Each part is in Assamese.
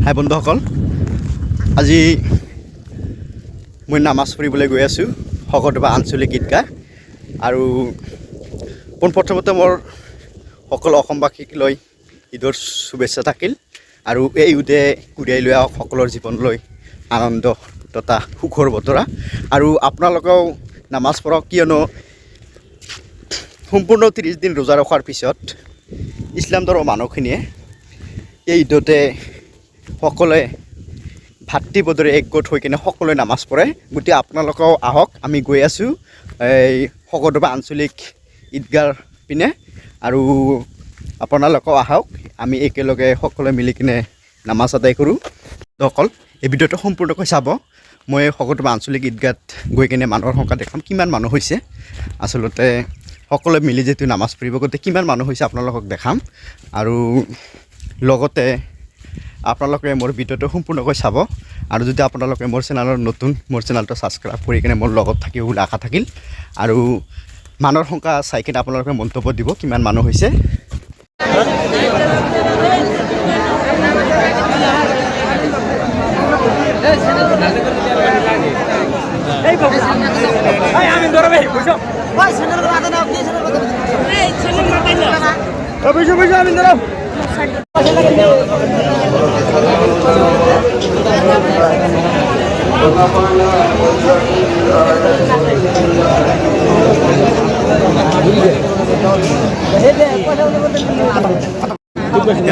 হাই বন্ধুসকল, আজি মই নামাজ পঢ়িবলৈ গৈ আছোঁ শকতবা আঞ্চলিক ঈদগাহ। আৰু পোনপ্ৰথমতে মোৰ সকলো অসমবাসীক লৈ ঈদৰ শুভেচ্ছা থাকিল। আৰু এই ঈদে কঢ়িয়াই লৈ আহক সকলৰ জীৱনলৈ আনন্দ তথা সুখৰ বতৰা। আৰু আপোনালোকেও নামাজ পঢ়ক, কিয়নো সম্পূৰ্ণ 30 দিন ৰোজা ৰখাৰ পিছত ইছলাম ধৰ্মৰ মানুহখিনিয়ে এই ঈদতে সকলোৱে ভাতৃবোধৰে একগোট হৈ কিনে সকলোৱে নামাজ পঢ়ে। গতিকে আপোনালোকেও আহক, আমি গৈ আছোঁ এই শকতবা আঞ্চলিক ঈদগাহ পিনে। আৰু আপোনালোকেও আহক, আমি একেলগে সকলোৱে মিলি কিনে নামাজ আদায় কৰোঁ। অকল এই ভিডিঅ'টো সম্পূৰ্ণকৈ চাব। মই শকতবা আঞ্চলিক ঈদগাহত গৈ কিনে মানুহৰ সংখ্যা দেখাম, কিমান মানুহ হৈছে। আচলতে সকলোৱে মিলি যিহেতু নামাজ পঢ়িব, গতিকে কিমান মানুহ হৈছে আপোনালোকক দেখাম। আৰু লগতে আপোনালোকে মোৰ ভিডিঅ'টো সম্পূৰ্ণকৈ চাব। আৰু যদি আপোনালোকে মোৰ চেনেলৰ নতুন, মোৰ চেনেলটো ছাবস্ক্ৰাইব কৰি কিনে মোৰ লগত থাকিব বুলি আশা থাকিল। আৰু মানুহৰ সংখ্যা চাই কিনে আপোনালোকে মন্তব্য দিব কিমান মানুহ হৈছে।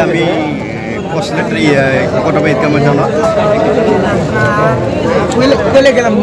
আমি কচলেটারি শকতবা ঈদগাহ ময়দানত গেলাম।